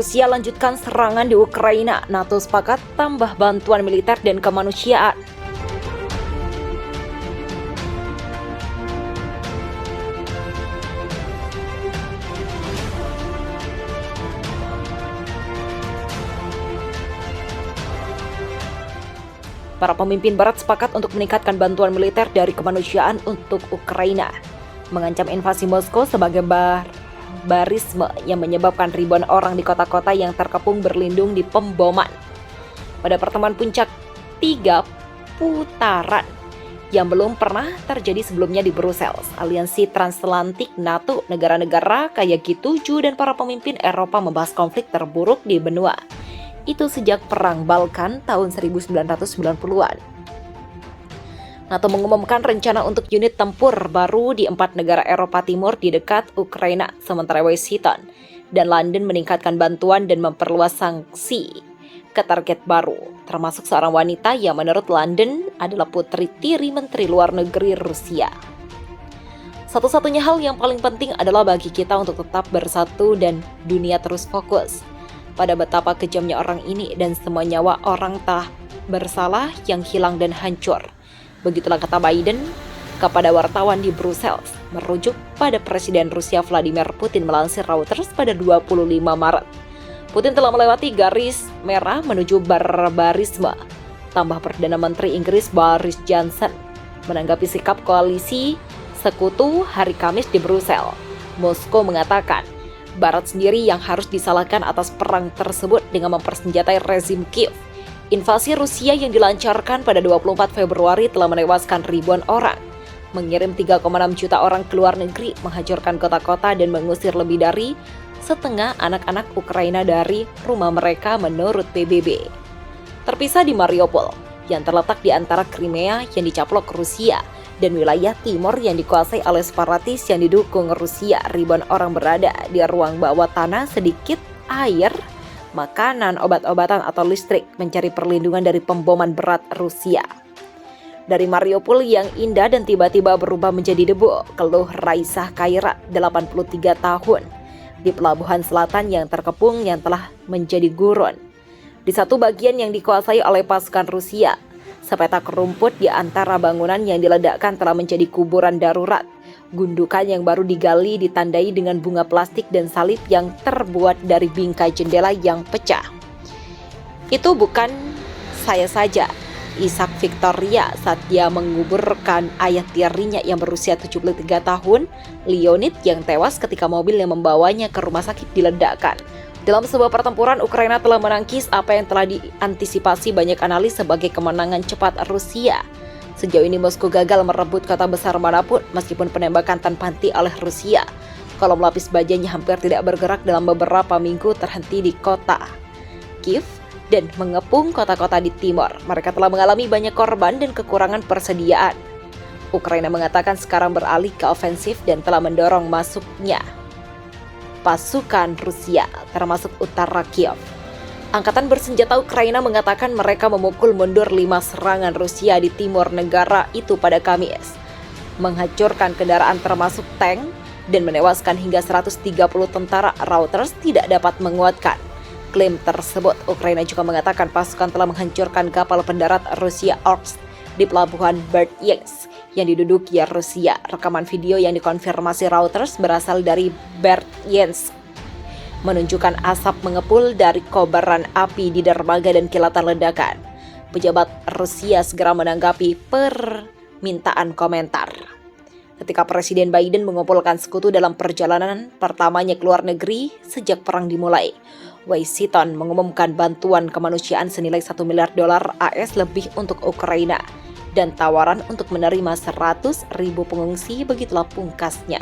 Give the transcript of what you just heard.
Rusia lanjutkan serangan di Ukraina. NATO sepakat tambah bantuan militer dan kemanusiaan. Para pemimpin Barat sepakat untuk meningkatkan bantuan militer dari kemanusiaan untuk Ukraina, mengancam invasi Moskow sebagai barbarisme yang menyebabkan ribuan orang di kota-kota yang terkepung berlindung di pemboman. Pada pertemuan puncak 3 putaran yang belum pernah terjadi sebelumnya di Brussels, Aliansi Transatlantik NATO, negara-negara kayak G7 dan para pemimpin Eropa membahas konflik terburuk di benua itu sejak Perang Balkan tahun 1990-an. NATO mengumumkan rencana untuk unit tempur baru di 4 negara Eropa Timur di dekat Ukraina, sementara Washington dan London meningkatkan bantuan dan memperluas sanksi ke target baru, termasuk seorang wanita yang menurut London adalah putri tiri Menteri Luar Negeri Rusia. Satu-satunya hal yang paling penting adalah bagi kita untuk tetap bersatu dan dunia terus fokus pada betapa kejamnya orang ini dan semua nyawa orang tak bersalah yang hilang dan hancur. Begitulah kata Biden kepada wartawan di Brussels, merujuk pada Presiden Rusia Vladimir Putin melansir Reuters pada 25 Maret. Putin telah melewati garis merah menuju barbarisme, tambah Perdana Menteri Inggris Boris Johnson menanggapi sikap koalisi sekutu hari Kamis di Brussels. Moskow mengatakan Barat sendiri yang harus disalahkan atas perang tersebut dengan mempersenjatai rezim Kiev. Invasi Rusia yang dilancarkan pada 24 Februari telah menewaskan ribuan orang, mengirim 3,6 juta orang ke luar negeri, menghancurkan kota-kota dan mengusir lebih dari setengah anak-anak Ukraina dari rumah mereka menurut PBB. Terpisah di Mariupol, yang terletak di antara Crimea yang dicaplok Rusia dan wilayah timur yang dikuasai oleh separatis yang didukung Rusia, ribuan orang berada di ruang bawah tanah, sedikit air, makanan, obat-obatan atau listrik, mencari perlindungan dari pemboman berat Rusia. Dari Mariupol yang indah dan tiba-tiba berubah menjadi debu, keluh Raisah Khairat, 83 tahun, di pelabuhan selatan yang terkepung yang telah menjadi gurun. Di satu bagian yang dikuasai oleh pasukan Rusia, sepetak rumput di antara bangunan yang diledakkan telah menjadi kuburan darurat. Gundukan yang baru digali ditandai dengan bunga plastik dan salib yang terbuat dari bingkai jendela yang pecah. Itu bukan saya saja, Isak Victoria, saat dia menguburkan ayah tirinya yang berusia 73 tahun, Leonid, yang tewas ketika mobil yang membawanya ke rumah sakit diledakkan. Dalam sebuah pertempuran, Ukraina telah menangkis apa yang telah diantisipasi banyak analis sebagai kemenangan cepat Rusia. Sejauh ini Moskow gagal merebut kota besar manapun meskipun penembakan tanpa henti oleh Rusia. Kolom lapis bajanya hampir tidak bergerak dalam beberapa minggu terhenti di kota Kiev dan mengepung kota-kota di timur. Mereka telah mengalami banyak korban dan kekurangan persediaan. Ukraina mengatakan sekarang beralih ke ofensif dan telah mendorong masuknya pasukan Rusia, termasuk utara Kiev. Angkatan bersenjata Ukraina mengatakan mereka memukul mundur 5 serangan Rusia di timur negara itu pada Kamis, menghancurkan kendaraan termasuk tank dan menewaskan hingga 130 tentara. Reuters tidak dapat menguatkan klaim tersebut. Ukraina juga mengatakan pasukan telah menghancurkan kapal pendarat Rusia Orsk di pelabuhan Berdyansk yang diduduki Rusia. Rekaman video yang dikonfirmasi Reuters berasal dari Berdyansk menunjukkan asap mengepul dari kobaran api di dermaga dan kilatan ledakan. Pejabat Rusia segera menanggapi permintaan komentar. Ketika Presiden Biden mengumpulkan sekutu dalam perjalanan pertamanya ke luar negeri sejak perang dimulai, Washington mengumumkan bantuan kemanusiaan senilai $1 miliar AS lebih untuk Ukraina dan tawaran untuk menerima 100.000 pengungsi. Begitulah pungkasnya.